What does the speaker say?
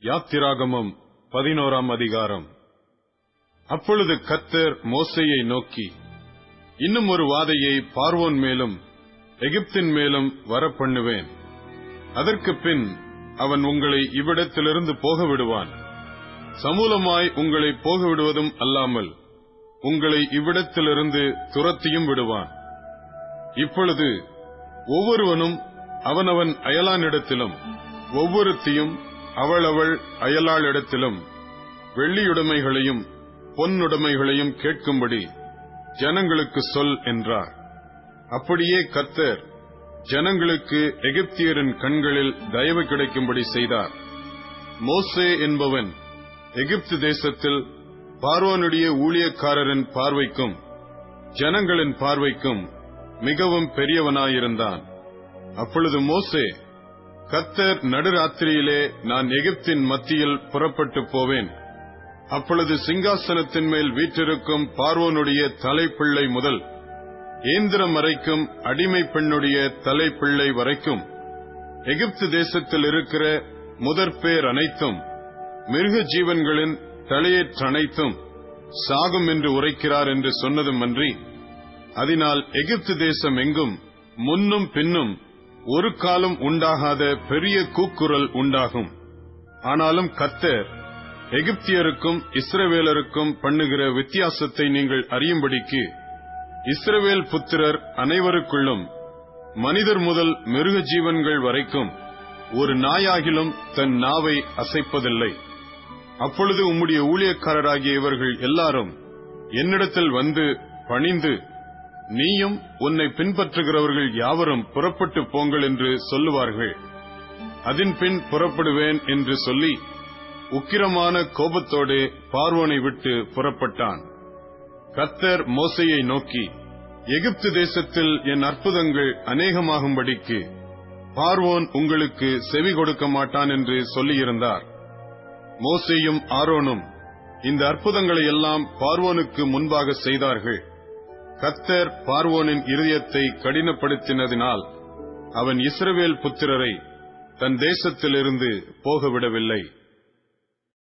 யாத்திராகமம் 11ஆம் அதிகாரம். அப்பொழுது கர்த்தர் மோசேயை நோக்கி, இன்னும் ஒரு வாதையை பார்வோன் மேலும் எகிப்தின் மேலும் வரப்பண்ணுவேன். அதற்கு பின் அவன் உங்களை இவ்விடத்திலிருந்து போக விடுவான். சமூலமாய் உங்களை போக விடுவதும் அல்லாமல் உங்களை இவ்விடத்திலிருந்து துரத்தியும் விடுவான். இப்பொழுது ஒவ்வொருவனும் அவனவன் அயலானிடத்திலும் ஒவ்வொருத்தியும் அவளவள் அயலாளிடத்திலும் வெள்ளியுடைமைகளையும் பொன்னுடைமைகளையும் கேட்கும்படி ஜனங்களுக்கு சொல் என்றார். அப்படியே கர்த்தர் ஜனங்களுக்கு எகிப்தியரின் கண்களில் தயவு கிடைக்கும்படி செய்தார். மோசே என்பவன் எகிப்து தேசத்தில் பார்வோனுடைய ஊழியக்காரரின் பார்வைக்கும் ஜனங்களின் பார்வைக்கும் மிகவும் பெரியவனாயிருந்தான். அப்பொழுது மோசே, கர்த்தர் நடுராத்திரியிலே நான் எகிப்தின் மத்தியில் புறப்பட்டு போவேன். அப்பொழுது சிங்காசனத்தின் மேல் வீற்றிருக்கும் பார்வோனுடைய தலைப்பிள்ளை முதல் ஏந்திரம் வரைக்கும் அடிமை பெண்ணுடைய தலைப்பிள்ளை வரைக்கும் எகிப்து தேசத்தில் இருக்கிற முதற்பேர் அனைத்தும் மிருக ஜீவன்களின் தலையேற்றனைத்தும் சாகும் என்று உரைக்கிறார் என்று சொன்னதுமன்றி, அதனால் எகிப்து தேசம் எங்கும் முன்னும் பின்னும் ஒரு காலம் உண்டாகாத பெரிய கூக்குரல் உண்டாகும். ஆனாலும் கர்த்தர் எகிப்தியருக்கும் இஸ்ரவேலருக்கும் பண்ணுகிற வித்தியாசத்தை நீங்கள் அறியும்படிக்கு இஸ்ரவேல் புத்திரர் அனைவருக்குள்ளும் மனிதர் முதல் மிருக ஜீவன்கள் வரைக்கும் ஒரு நாயாகிலும் தன் நாவை அசைப்பதில்லை. அப்பொழுது உம்முடைய ஊழியக்காரராகிய இவர்கள் எல்லாரும் என்னிடத்தில் வந்து பணிந்து, நீயும் உன்னை பின்பற்றுகிறவர்கள் யாவரும் புறப்பட்டு போங்கள் என்று சொல்லுவார்கள். அதன் பின் புறப்படுவேன் என்று சொல்லி உக்கிரமான கோபத்தோடு பார்வோனை விட்டு புறப்பட்டான். கர்த்தர் மோசேயை நோக்கி, எகிப்து தேசத்தில் என் அற்புதங்கள் அநேகமாகும்படிக்கு பார்வோன் உங்களுக்கு செவி கொடுக்க மாட்டான் என்று சொல்லியிருந்தார். மோசேயும் ஆரோனும் இந்த அற்புதங்களை எல்லாம் பார்வோனுக்கு முன்பாக செய்தார்கள். கர்த்தர் பார்வோனின் இருதயத்தை கடினப்படுத்தினதினால் அவன் இஸ்ரவேல் புத்திரரை தன் தேசத்திலிருந்து போகவிடவில்லை.